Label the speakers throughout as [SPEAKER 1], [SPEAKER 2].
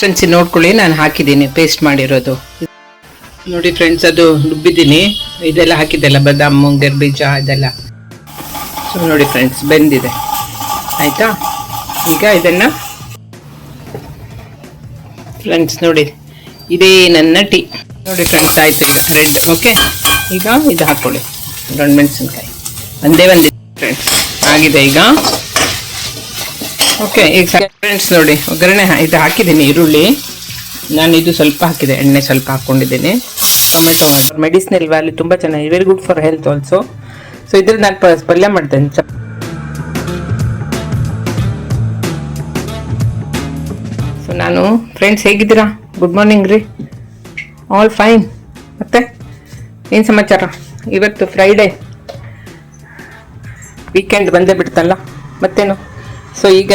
[SPEAKER 1] Friends ನೋಡ್ಕೊಳ್ಳಿ, ನಾನು ಹಾಕಿದ್ದೀನಿ ಪೇಸ್ಟ್ ಮಾಡಿರೋದು ನೋಡಿ ಫ್ರೆಂಡ್ಸ್. ಅದು ರುಬ್ಬಿದ್ದೀನಿ, ಇದೆಲ್ಲ ಹಾಕಿದ್ದೆಲ್ಲ ಬಾದಾಮಿ, ಗೇರ್ ಬೀಜ ಇದೆಲ್ಲ. ಸೊ ನೋಡಿ ಫ್ರೆಂಡ್ಸ್, ಬೆಂದಿದೆ ಆಯಿತಾ. ಈಗ ಇದನ್ನು ಫ್ರೆಂಡ್ಸ್ ನೋಡಿ, ಇದೇ ನನ್ನ ಟೀ ನೋಡಿ ಫ್ರೆಂಡ್ಸ್. ಆಯಿತು, ಈಗ ರೆಡ್. ಓಕೆ, ಈಗ ಇದು ಹಾಕ್ಕೊಳ್ಳಿ, ದೊಣ್ಣೆ ಮೆಣಸಿನ್ಕಾಯಿ ಒಂದೇ ಫ್ರೆಂಡ್ಸ್ ಆಗಿದೆ ಈಗ. ಓಕೆ, ಈಗ ಫ್ರೆಂಡ್ಸ್ ನೋಡಿ, ಒಗ್ಗರಣೆ ಇದು ಹಾಕಿದ್ದೀನಿ. ಈರುಳ್ಳಿ ನಾನು ಇದು ಸ್ವಲ್ಪ ಹಾಕಿದೆ, ಎಣ್ಣೆ ಸ್ವಲ್ಪ ಹಾಕ್ಕೊಂಡಿದ್ದೀನಿ. ಟೊಮೆಟೊ ಮೆಡಿಸಿನಲ್ ವ್ಯಾಲ್ಯೂ ತುಂಬ ಚೆನ್ನಾಗಿ, very good for health also. So ಇದ್ರಲ್ಲಿ ನಾನು ಪಲ್ಯ ಮಾಡ್ತೇನೆ. ಸೊ ನಾನು ಫ್ರೆಂಡ್ಸ್ ಹೇಗಿದ್ದೀರಾ? ಗುಡ್ ಮಾರ್ನಿಂಗ್ ರೀ, ಆಲ್ ಫೈನ್. ಮತ್ತೆ ಏನು ಸಮಾಚಾರ? ಇವತ್ತು ಫ್ರೈಡೇ, ವೀಕೆಂಡ್ ಬಂದೇ ಬಿಡ್ತಲ್ಲ, ಮತ್ತೇನು. ಸೊ ಈಗ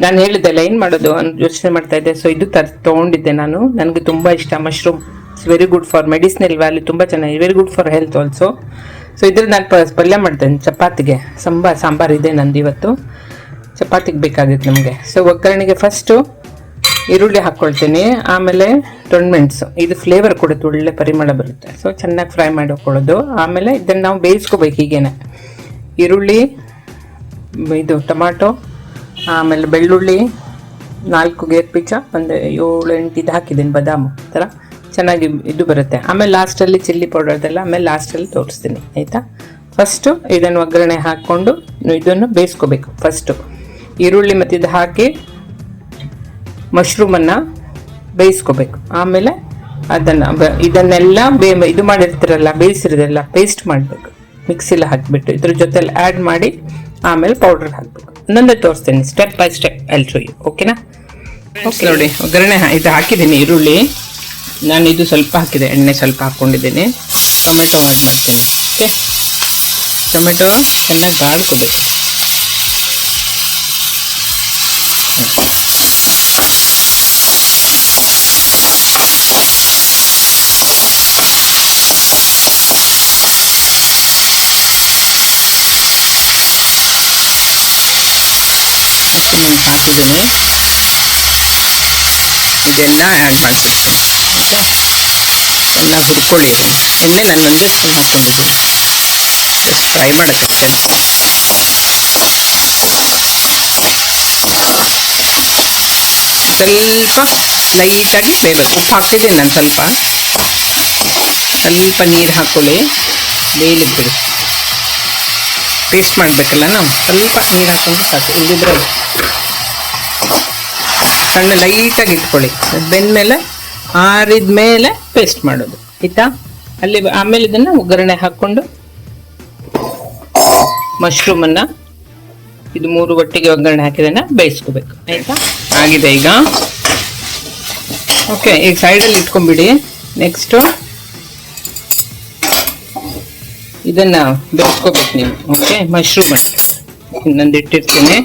[SPEAKER 1] ನಾನು ಹೇಳಿದ್ದೆಲ್ಲ ಏನು ಮಾಡೋದು ಅಂತ ಯೋಚನೆ ಮಾಡ್ತಾ ಇದ್ದೆ. ಸೊ ಇದು ತೊಗೊಂಡಿದ್ದೆ ನಾನು, ನನಗೆ ತುಂಬ ಇಷ್ಟ mushroom. It's very good for medicinal value, ತುಂಬ ಚೆನ್ನಾಗಿ, very good for health also. So ಇದ್ರಲ್ಲಿ ನಾನು ಪಲ್ಯ ಮಾಡ್ತೇನೆ ಚಪಾತಿಗೆ. ಸಾಂಬಾರು ಇದೆ ನಂದು ಇವತ್ತು, ಚಪಾತಿಗೆ ಬೇಕಾಗಿತ್ತು ನಮಗೆ. ಸೊ ಒಗ್ಗರಣೆಗೆ ಫಸ್ಟು ಈರುಳ್ಳಿ ಹಾಕ್ಕೊಳ್ತೀನಿ, ಆಮೇಲೆ ದೊಣ್ಣೆಮೆಣಸು. ಇದು ಫ್ಲೇವರ್ ಕೊಡುತ್ತೆ, ಒಳ್ಳೆ ಪರಿಮಳ ಬರುತ್ತೆ. ಸೊ ಚೆನ್ನಾಗಿ ಫ್ರೈ ಮಾಡಿಕೊಳ್ಳೋದು. ಆಮೇಲೆ ಇದನ್ನು ನಾವು ಬೇಯಿಸ್ಕೋಬೇಕು ಹೀಗೇನೆ. ಈರುಳ್ಳಿ, ಇದು ಟೊಮಾಟೊ, ಆಮೇಲೆ ಬೆಳ್ಳುಳ್ಳಿ, 4 ಗೇರ್ ಬೀಜ, ಒಂದು 7-8 ಇದು ಹಾಕಿದ್ದೀನಿ, ಬಾದಾಮು ಥರ ಚೆನ್ನಾಗಿ ಇದು ಬರುತ್ತೆ. ಆಮೇಲೆ ಲಾಸ್ಟಲ್ಲಿ ಚಿಲ್ಲಿ ಪೌಡರ್ದೆಲ್ಲ ಆಮೇಲೆ ಲಾಸ್ಟಲ್ಲಿ ತೋರಿಸ್ತೀನಿ ಆಯಿತಾ. ಫಸ್ಟು ಇದನ್ನು ಒಗ್ಗರಣೆ ಹಾಕ್ಕೊಂಡು ಇದನ್ನು ಬೇಯಿಸ್ಕೋಬೇಕು. ಫಸ್ಟು ಈರುಳ್ಳಿ ಮತ್ತು ಇದು ಹಾಕಿ ಮಶ್ರೂಮನ್ನು ಬೇಯಿಸ್ಕೋಬೇಕು. ಆಮೇಲೆ ಇದನ್ನೆಲ್ಲ ಇದು ಮಾಡಿರ್ತೀರಲ್ಲ, ಬೇಯಿಸಿರೋದೆಲ್ಲ ಪೇಸ್ಟ್ ಮಾಡಬೇಕು, ಮಿಕ್ಸಿಲಿ ಹಾಕಿಬಿಟ್ಟು ಇದ್ರ ಜೊತೆಲಿ ಆ್ಯಡ್ ಮಾಡಿ ಆಮೇಲೆ ಪೌಡರ್ ಹಾಕಬೇಕು. ಒಂದೊಂದೇ ತೋರಿಸ್ತೀನಿ, step by step I show you. ಓಕೆನಾ? ಓಕೆ ನೋಡಿ, ಒಗ್ಗರಣೆ ಇದು ಹಾಕಿದ್ದೀನಿ. ಈರುಳ್ಳಿ ನಾನು ಇದು ಸ್ವಲ್ಪ ಹಾಕಿದೆ, ಎಣ್ಣೆ ಸ್ವಲ್ಪ ಹಾಕ್ಕೊಂಡಿದ್ದೀನಿ. ಟೊಮೆಟೊ ಆ್ಯಡ್ ಮಾಡ್ತೀನಿ. ಓಕೆ, ಟೊಮೆಟೊ ಚೆನ್ನಾಗಿ ಬಾಡ್ಕೋಬೇಕು. ಹಾಕಿದ್ದೀನಿ, ಇದೆಲ್ಲ ಆ್ಯಡ್ ಮಾಡಬೇಕು. ಓಕೆ, ಎಲ್ಲ ಹುರ್ಕೊಳ್ಳಿ. ಎಣ್ಣೆ ನಾನು ಒಂದೇ ಸ್ಪೂನ್ ಹಾಕ್ಕೊಂಡಿದ್ದೀನಿ, ಜಸ್ಟ್ ಫ್ರೈ ಮಾಡೋಕ್ಕಷ್ಟೇ. ಸ್ವಲ್ಪ ಲೈಟಾಗಿ ಬೇಯಬೇಕು. ಉಪ್ಪು ಹಾಕ್ತಿದ್ದೀನಿ ನಾನು ಸ್ವಲ್ಪ ನೀರು ಹಾಕ್ಕೊಳ್ಳಿ, ಬೇಯಲಿಕ್ಕೆ ಬಿಡಿ. ಪೇಸ್ಟ್ ಮಾಡಬೇಕಲ್ಲ ನಾವು, ಸ್ವಲ್ಪ ನೀರು ಹಾಕ್ಕೊಂಡು ಸಾಕು. ಇಲ್ಲಿದ್ರೆ ಸಣ್ಣ ಲೈಟಾಗಿ ಇಟ್ಕೊಳ್ಳಿ, ಬೆಂದಮೇಲೆ ಆರಿದ ಮೇಲೆ ಪೇಸ್ಟ್ ಮಾಡೋದು ಆಯಿತಾ. ಅಲ್ಲಿ ಆಮೇಲೆ ಇದನ್ನು ಒಗ್ಗರಣೆ ಹಾಕ್ಕೊಂಡು ಮಶ್ರೂಮನ್ನು ಇದು 3 ಒಟ್ಟಿಗೆ ಒಗ್ಗರಣೆ ಹಾಕಿದನ್ನು ಬೇಯಿಸ್ಕೋಬೇಕು ಆಯಿತಾ. ಆಗಿದೆ ಈಗ. ಓಕೆ, ಈಗ ಸೈಡಲ್ಲಿ ಇಟ್ಕೊಂಡ್ಬಿಡಿ. ನೆಕ್ಸ್ಟು ಇದನ್ನು ಬೇಯಿಸ್ಕೋಬೇಕು ನೀವು. ಓಕೆ, ಮಶ್ರೂಮನ್ನು ಇನ್ನೊಂದು ಇಟ್ಟಿರ್ತೀನಿ,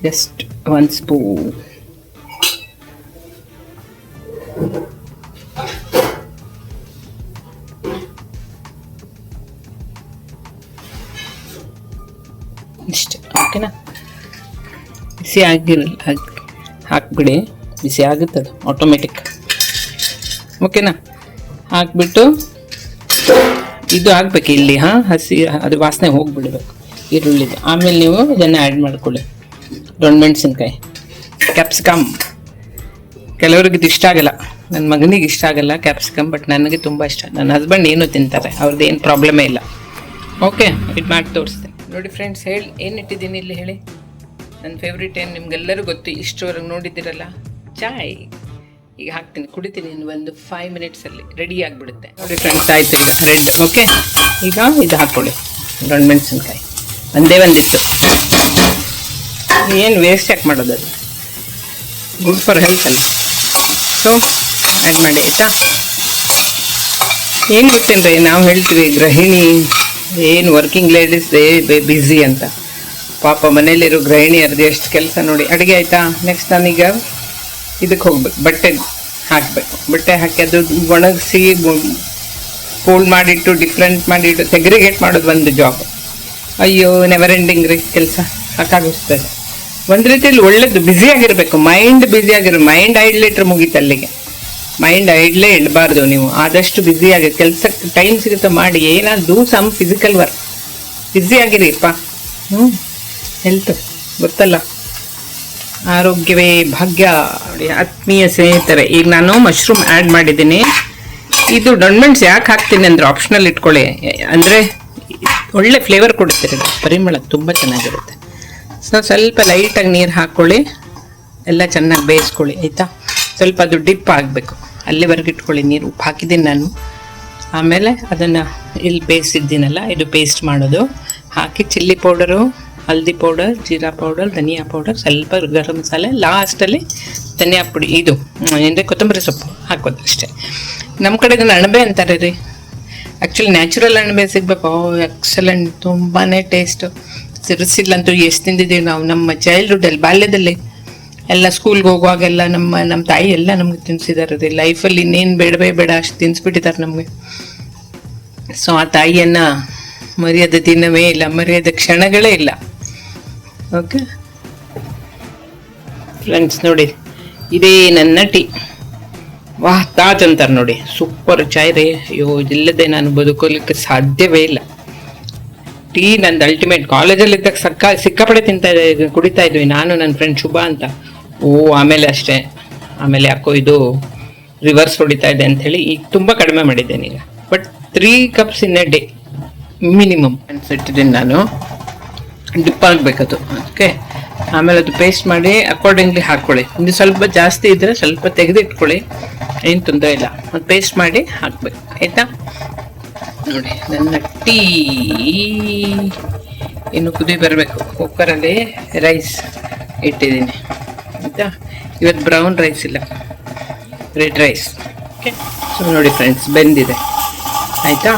[SPEAKER 1] ಜಸ್ಟ್ 1 ಸ್ಪೂನ್. ಇಷ್ಟೇ. ಓಕೆನಾ? ಬಿಸಿ ಆಗಿರಲ್ಲ, ಹಾಕ್ಬಿಡಿ, ಬಿಸಿ ಆಗುತ್ತದೆ ಆಟೋಮೆಟಿಕ್. ಓಕೆನಾ? ಹಾಕ್ಬಿಟ್ಟು ಇದು ಹಾಕ್ಬೇಕು ಇಲ್ಲಿ, ಹಸಿ ಅದು ವಾಸನೆ ಹೋಗ್ಬಿಡ್ಬೇಕು ಈರುಳ್ಳಿದು. ಆಮೇಲೆ ನೀವು ಇದನ್ನು ಆ್ಯಡ್ ಮಾಡ್ಕೊಳ್ಳಿ, ದೊಣ್ಣೆ ಮೆಣಸಿನ್ಕಾಯಿ, ಕ್ಯಾಪ್ಸಿಕಮ್. ಕೆಲವ್ರಿಗೆ ಇದು ಇಷ್ಟ ಆಗಲ್ಲ, ನನ್ನ ಮಗನಿಗೆ ಇಷ್ಟ ಆಗಲ್ಲ ಕ್ಯಾಪ್ಸಿಕಮ್, ಬಟ್ ನನಗೆ ತುಂಬ ಇಷ್ಟ. ನನ್ನ ಹಸ್ಬೆಂಡ್ ಏನು ತಿಂತಾರೆ, ಅವ್ರದ್ದು ಏನು ಪ್ರಾಬ್ಲಮೇ ಇಲ್ಲ. ಓಕೆ, ಇದು ಮಾಡಿ ತೋರಿಸ್ತೀನಿ ನೋಡಿ ಫ್ರೆಂಡ್ಸ್. ಏನು ಇಟ್ಟಿದ್ದೀನಿ ಇಲ್ಲಿ ಹೇಳಿ? ನನ್ನ ಫೇವ್ರೇಟ್ ಏನು ನಿಮ್ಗೆಲ್ಲರೂ ಗೊತ್ತು, ಇಷ್ಟವರೆಗೆ ನೋಡಿದ್ದೀರಲ್ಲ, ಚಾಯ್. ಈಗ ಹಾಕ್ತೀನಿ, ಕುಡಿತೀನಿ. ಒಂದು 5 ಮಿನಿಟ್ಸಲ್ಲಿ ರೆಡಿ ಆಗಿಬಿಡುತ್ತೆ ನೋಡಿ ಫ್ರೆಂಡ್ಸ್. ಆಯಿತು ಈಗ ರೆಡ್. ಓಕೆ, ಈಗ ಇದು ಹಾಕ್ಕೊಳ್ಳಿ, ದೊಣ್ಣೆ ಮೆಣಸಿನ್ಕಾಯಿ ಒಂದಿತ್ತು. ಏನು ವೇಸ್ಟ್ ಯಾಕೆ ಮಾಡೋದು, ಅದು ಗುಡ್ ಫಾರ್ ಹೆಲ್ತ್ ಅಲ್ಲ. ಸೊ ಆ್ಯಡ್ ಮಾಡಿ ಆಯಿತಾ. ಏನು ಗೊತ್ತೇನ್ರಿ, ನಾವು ಹೇಳ್ತೀವಿ ಗೃಹಿಣಿ, ಏನು ವರ್ಕಿಂಗ್ ಲೇಡೀಸ್ ಬ್ಯುಸಿ ಅಂತ. ಪಾಪ ಮನೇಲಿರೋ ಗೃಹಿಣಿಯರ್ದು ಎಷ್ಟು ಕೆಲಸ ನೋಡಿ. ಅಡುಗೆ ಆಯಿತಾ. ನೆಕ್ಸ್ಟ್ ನಾನೀಗ ಇದಕ್ಕೆ ಹೋಗ್ಬೇಕು, ಬಟ್ಟೆ ಹಾಕಬೇಕು. ಬಟ್ಟೆ ಹಾಕಿ ಅದು ಒಣಗಿಸಿ ಫೋಲ್ಡ್ ಮಾಡಿಟ್ಟು ಡಿಫ್ರೆಂಟ್ ಮಾಡಿಟ್ಟು ಸೆಗ್ರಿಗೇಟ್ ಮಾಡೋದು ಒಂದು ಜಾಬ್. ಅಯ್ಯೋ, ನೆವರ್ ಎಂಡಿಂಗ್ ರೀ ಕೆಲಸ, ಸಾಕಾಗಿಸ್ತದೆ. ಒಂದು ರೀತಿಯಲ್ಲಿ ಒಳ್ಳೇದು, ಬ್ಯುಸಿಯಾಗಿರ್ಬೇಕು, ಮೈಂಡ್ ಮೈಂಡ್ ಐಡ್ಲಿಟ್ರೆ ಮುಗೀತು ಅಲ್ಲಿಗೆ. ಮೈಂಡ್ ಐಡ್ಲೇ ಇಡಬಾರ್ದು ನೀವು, ಆದಷ್ಟು ಬ್ಯುಸಿಯಾಗಿ ಕೆಲಸಕ್ಕೆ ಟೈಮ್ ಸಿಗುತ್ತೆ ಮಾಡಿ, ಏನಾದ್ರು ಡೂ ಸಮ್ ಫಿಸಿಕಲ್ ವರ್ಕ್, ಬ್ಯುಸಿಯಾಗಿರಿಪ್ಪ. ಹೆಲ್ತ್ ಗೊತ್ತಲ್ಲ, ಆರೋಗ್ಯವೇ ಭಾಗ್ಯ. ಆತ್ಮೀಯ ಸ್ನೇಹಿತರೆ, ಈಗ ನಾನು ಮಶ್ರೂಮ್ ಆ್ಯಡ್ ಮಾಡಿದ್ದೀನಿ. ಇದು ಡೊಣ್ಮೆಂಟ್ಸ್ ಯಾಕೆ ಹಾಕ್ತೀನಿ ಅಂದರೆ ಆಪ್ಷನಲ್ ಇಟ್ಕೊಳ್ಳಿ, ಅಂದರೆ ಒಳ್ಳೆ ಫ್ಲೇವರ್ ಕೊಡ್ತೀರಿ, ಪರಿಮಳ ತುಂಬ ಚೆನ್ನಾಗಿರುತ್ತೆ. ಸೊ ಸ್ವಲ್ಪ ಲೈಟಾಗಿ ನೀರು ಹಾಕ್ಕೊಳ್ಳಿ, ಎಲ್ಲ ಚೆನ್ನಾಗಿ ಬೇಯಿಸ್ಕೊಳ್ಳಿ ಆಯಿತಾ. ಸ್ವಲ್ಪ ಅದು ಡಿಪ್ ಆಗಬೇಕು, ಅಲ್ಲಿವರೆಗೆ ಇಟ್ಕೊಳ್ಳಿ. ನೀರು ಉಪ್ಪು ಹಾಕಿದ್ದೀನಿ ನಾನು. ಆಮೇಲೆ ಅದನ್ನು ಇಲ್ಲಿ ಬೇಯಿಸಿದ್ದೀನಲ್ಲ, ಇದು ಪೇಸ್ಟ್ ಮಾಡೋದು ಹಾಕಿ, ಚಿಲ್ಲಿ ಪೌಡರು, ಹಲ್ದಿ ಪೌಡರ್, ಜೀರಾ ಪೌಡರ್, ಧನಿಯಾ ಪೌಡರ್, ಸ್ವಲ್ಪ ಗರಂ ಮಸಾಲೆ, ಲಾಸ್ಟಲ್ಲಿ ಧನಿಯಾ ಪುಡಿ, ಇದು ಅಂದರೆ ಕೊತ್ತಂಬರಿ ಸೊಪ್ಪು ಹಾಕೋದು ಅಷ್ಟೇ. ನಮ್ಮ ಕಡೆ ಇದನ್ನು ಅಣಬೆ ಅಂತಾರೆ ರೀ. ಆ್ಯಕ್ಚುಲಿ ನ್ಯಾಚುರಲ್ ಅಣಬೆ ಸಿಗಬೇಕು. ಎಕ್ಸಲೆಂಟ್, ತುಂಬಾ ಟೇಸ್ಟು. ಸಿರಸಿಲ್ಲಂತೂ ಎಷ್ಟು ತಿಂದಿದ್ದೀವಿ ನಾವು ನಮ್ಮ ಚೈಲ್ಡ್ಹುಡ್ಡಲ್ಲಿ, ಬಾಲ್ಯದಲ್ಲಿ ಎಲ್ಲ ಸ್ಕೂಲ್ಗೆ ಹೋಗುವಾಗೆಲ್ಲ ನಮ್ಮ ತಾಯಿ ಎಲ್ಲ ನಮ್ಗೆ ತಿನ್ನಿಸಿದ್ದಾರೆ ರೀ. ಲೈಫಲ್ಲಿ ಇನ್ನೇನು ಬೇಡ ಅಷ್ಟು ತಿನ್ನಿಸ್ಬಿಟ್ಟಿದ್ದಾರೆ ನಮಗೆ. ಸೊ ಆ ತಾಯಿಯನ್ನು ಮರ್ಯಾದೆ ದಿನವೇ ಇಲ್ಲ, ಮರ್ಯಾದೆ ಕ್ಷಣಗಳೇ ಇಲ್ಲ. ಓಕೆ ಫ್ರೆಂಡ್ಸ್, ನೋಡಿ ಇದೇ ನನ್ನ ಟೀ. ವಾಹ್, ತಾಜ್ ಅಂತಾರೆ ನೋಡಿ, ಸೂಪರ್ ಚಾಯ್ ರೀ. ಅಯ್ಯೋ, ಇದಿಲ್ಲದೆ ನಾನು ಬದುಕೋಲಿಕ್ಕೆ ಸಾಧ್ಯವೇ ಇಲ್ಲ. ಟೀ ನಂದು ಅಲ್ಟಿಮೇಟ್. ಕಾಲೇಜಲ್ಲಿದ್ದಾಗ ಸಿಕ್ಕಾಪಡೆ ಕುಡಿತಾ ಇದ್ವಿ ನಾನು, ನನ್ನ ಫ್ರೆಂಡ್ ಶುಭ ಅಂತ. ಆಮೇಲೆ ಅಷ್ಟೇ, ಆಮೇಲೆ ಯಾಕೋ ಇದು ರಿವರ್ಸ್ ಹೊಡಿತಾ ಇದೆ ಅಂಥೇಳಿ ಈಗ ತುಂಬ ಕಡಿಮೆ ಮಾಡಿದ್ದೇನೆ ಈಗ. But 3 cups in a day minimum ಅನ್ಸಿಟ್ಟಿದ್ದೀನಿ ನಾನು. ಡಿಪ್ ಆಗಬೇಕದು. ಓಕೆ, ಆಮೇಲೆ ಅದು ಪೇಸ್ಟ್ ಮಾಡಿ ಅಕಾರ್ಡಿಂಗ್ಲಿ ಹಾಕ್ಕೊಳ್ಳಿ. ಇದು ಸ್ವಲ್ಪ ಜಾಸ್ತಿ ಇದ್ದರೆ ಸ್ವಲ್ಪ ತೆಗೆದಿಟ್ಕೊಳ್ಳಿ, ಏನು ತೊಂದರೆ ಇಲ್ಲ. ಅದು ಪೇಸ್ಟ್ ಮಾಡಿ ಹಾಕ್ಬೇಕು ಆಯಿತಾ. ನೋಡಿ ನನ್ನ ಟೀ ಇನ್ನು ಕುದಿ ಬರಬೇಕು. ಕುಕ್ಕರಲ್ಲಿ ರೈಸ್ ಇಟ್ಟಿದ್ದೀನಿ ಆಯಿತಾ. ಇವತ್ತು ಬ್ರೌನ್ ರೈಸ್ ಇಲ್ಲ, ರೆಡ್ ರೈಸ್. ಓಕೆ, ಸೊ ನೋಡಿ ಫ್ರೆಂಡ್ಸ್, ಬೆಂದಿದೆ ಆಯಿತಾ.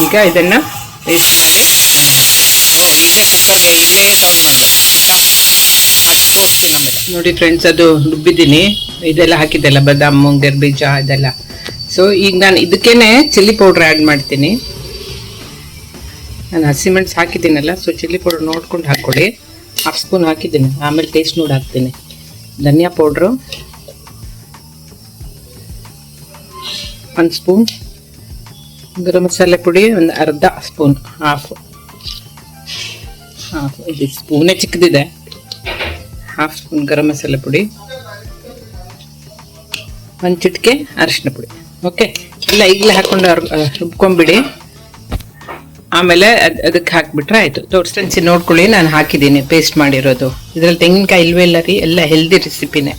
[SPEAKER 1] ಈಗ ಇದನ್ನು ಪೇಸ್ಟ್ ಮಾಡಿ, ಇದೇ ಕುಕ್ಕರ್ಗೆ ಇದೇ ಸರ್ವ್ ಮಾಡಬೇಕು ಆಯಿತಾ. ಅದು ತೋರಿಸ್ತೀನಿ ಆಮೇಲೆ. ನೋಡಿ ಫ್ರೆಂಡ್ಸ್, ಅದು ರುಬ್ಬಿದ್ದೀನಿ, ಇದೆಲ್ಲ ಹಾಕಿದ್ದೆಲ್ಲ ಬಾದಾಮು, ಗರ್ಬೀಜ ಇದೆಲ್ಲ. ಸೊ ಈಗ ನಾನು ಇದಕ್ಕೇನೆ ಚಿಲ್ಲಿ ಪೌಡ್ರ್ ಆ್ಯಡ್ ಮಾಡ್ತೀನಿ. ನಾನು ಹಸಿಮೆಣಸು ಹಾಕಿದ್ದೀನಲ್ಲ, ಸೊ ಚಿಲ್ಲಿ ಪೌಡ್ರ್ ನೋಡ್ಕೊಂಡು ಹಾಕ್ಕೊಳ್ಳಿ. 1/2 ಸ್ಪೂನ್ ಹಾಕಿದ್ದೀನಿ, ಆಮೇಲೆ ಟೇಸ್ಟ್ ನೋಡಿ ಹಾಕ್ತೀನಿ. ಧನಿಯಾ ಪೌಡ್ರು 1 ಸ್ಪೂನ್, ಗರಂ ಮಸಾಲೆ ಪುಡಿ ಒಂದು 1/2 ಸ್ಪೂನ್, ಹಾಫ್ ಇದು ಸ್ಪೂನೇ ಚಿಕ್ಕದಿದೆ. 1/2 ಸ್ಪೂನ್ ಗರಂ ಮಸಾಲೆ ಪುಡಿ, 1 ಚಿಟಿಕೆ ಅರಿಶಿನ ಪುಡಿ. ಓಕೆ, ಎಲ್ಲ ಈಗಲೇ ಹಾಕ್ಕೊಂಡು ರುಬ್ಕೊಂಬಿಡಿ. ಆಮೇಲೆ ಅದಕ್ಕೆ ಹಾಕಿಬಿಟ್ರೆ ಆಯಿತು. ತೋರಿಸ್ತೀನಿ, ನೋಡ್ಕೊಳ್ಳಿ, ನಾನು ಹಾಕಿದ್ದೀನಿ ಪೇಸ್ಟ್ ಮಾಡಿರೋದು. ಇದರಲ್ಲಿ ತೆಂಗಿನಕಾಯಿ ಇಲ್ವೇ ಇಲ್ಲ ರೀ, ಎಲ್ಲ ಹೆಲ್ದಿ ರೆಸಿಪಿನೇ.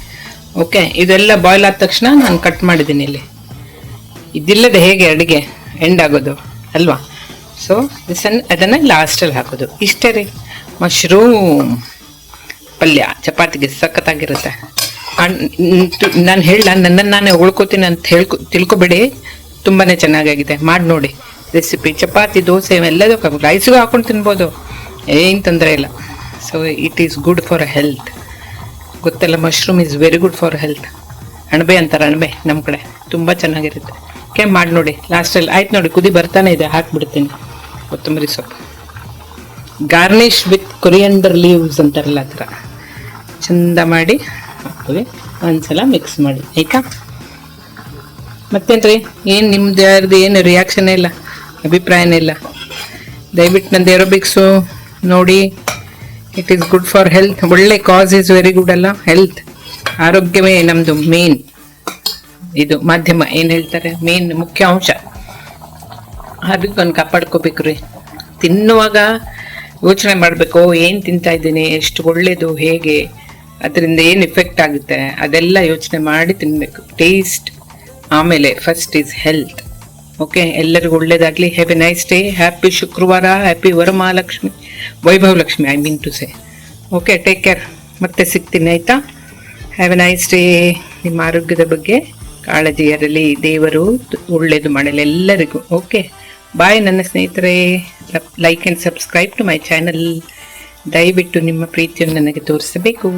[SPEAKER 1] ಓಕೆ, ಇದೆಲ್ಲ ಬಾಯ್ಲ್ ಆದ ತಕ್ಷಣ ನಾನು ಕಟ್ ಮಾಡಿದ್ದೀನಿ ಇಲ್ಲಿ. ಇದಿಲ್ಲದೆ ಹೇಗೆ ಅಡುಗೆ ಎಂಡ್ ಆಗೋದು ಅಲ್ವಾ. ಸೊ ಅದನ್ನು ಲಾಸ್ಟಲ್ಲಿ ಹಾಕೋದು. ಇಷ್ಟೇ ರೀ, ಮಶ್ರೂಮ್ ಪಲ್ಯ ಚಪಾತಿಗೆ ಸಖತ್ತಾಗಿರುತ್ತೆ. ನಾನು ಹೇಳ ನನ್ನನ್ನು ನಾನೇ ಉಳ್ಕೋತೀನಿ ಅಂತ ತಿಳ್ಕೊಬೇಡಿ, ತುಂಬಾ ಚೆನ್ನಾಗಾಗಿದೆ. ಮಾಡಿ ನೋಡಿ ರೆಸಿಪಿ. ಚಪಾತಿ, ದೋಸೆ ಎಲ್ಲದಕ್ಕೂ ರೈಸ್ಗೂ ಹಾಕೊಂಡು ತಿನ್ಬೋದು, ಏನು ತೊಂದರೆ ಇಲ್ಲ. So it is good for health. ಗೊತ್ತಲ್ಲ, mushroom is very good for health. ಅಣಬೆ ಅಂತಾರೆ, ಅಣಬೆ ನಮ್ಮ ಕಡೆ ತುಂಬ ಚೆನ್ನಾಗಿರುತ್ತೆ. ಓಕೆ, ಮಾಡಿ ನೋಡಿ ಲಾಸ್ಟಲ್ಲಿ. ಆಯ್ತು ನೋಡಿ, ಕುದಿ ಬರ್ತಾನೆ ಇದೆ, ಹಾಕ್ಬಿಡ್ತೀನಿ ಕೊತ್ತಂಬರಿ ಸೊಪ್ಪು. ಗಾರ್ನಿಷ್ ವಿತ್ ಕೊರಿಯಂಡರ್ ಲೀವ್ಸ್ ಅಂತಾರಲ್ಲ, ಆ ಥರ ಚಂದ ಮಾಡಿ ಹಾಕ್ತೀವಿ. ಒಂದ್ಸಲ ಮಿಕ್ಸ್ ಮಾಡಿ ಆಯಿತಾ. ಮತ್ತೇನು ರೀ, ಏನು ನಿಮ್ದು ಯಾರ್ದು ಏನು ರಿಯಾಕ್ಷನೇ ಇಲ್ಲ, ಅಭಿಪ್ರಾಯನೇ ಇಲ್ಲ. ದಯವಿಟ್ಟು ನಂದು ಏರೋಬಿಕ್ಸು ನೋಡಿ. It is good for health. ಒಳ್ಳೆ ಕಾಸ್ ಈಸ್ ವೆರಿ ಗುಡ್ ಅಲ್ಲ. ಹೆಲ್ತ್, ಆರೋಗ್ಯವೇ ನಮ್ಮದು ಮೇನ್. ಇದು ಮಾಧ್ಯಮ ಏನು ಹೇಳ್ತಾರೆ, ಮೇನ್ ಮುಖ್ಯ ಅಂಶ. ಅದಕ್ಕೊಂದು ಕಾಪಾಡ್ಕೋಬೇಕು ರೀ. ತಿನ್ನುವಾಗ ಯೋಚನೆ ಮಾಡಬೇಕು, ಏನು ತಿಂತಾ ಇದ್ದೀನಿ, ಎಷ್ಟು ಒಳ್ಳೆಯದು, ಹೇಗೆ, ಅದರಿಂದ ಏನು ಎಫೆಕ್ಟ್ ಆಗುತ್ತೆ, ಅದೆಲ್ಲ ಯೋಚನೆ ಮಾಡಿ ತಿನ್ನಬೇಕು. ಟೇಸ್ಟ್ ಆಮೇಲೆ, ಫಸ್ಟ್ ಈಸ್ ಹೆಲ್ತ್. ಓಕೆ, ಎಲ್ಲರಿಗೂ ಒಳ್ಳೇದಾಗಲಿ. Have a nice day. Happy ಶುಕ್ರವಾರ. Happy Varamahalakshmi, Vaibhavalakshmi I mean to say. Okay, take care. ಮತ್ತೆ ಸಿಗ್ತೀನಿ ಆಯಿತಾ. Have a nice day. ನಿಮ್ಮ ಆರೋಗ್ಯದ ಬಗ್ಗೆ ಕಾಳಜಿ ಇರಲಿ. ದೇವರು ಒಳ್ಳೆಯದು ಮಾಡಲಿ ಎಲ್ಲರಿಗೂ. ಓಕೆ, ಬಾಯ್ ನನ್ನ ಸ್ನೇಹಿತರೆ. Like and subscribe to my channel. ದಯವಿಟ್ಟು ನಿಮ್ಮ ಪ್ರೀತಿಯನ್ನು ನನಗೆ ತೋರಿಸಬೇಕು.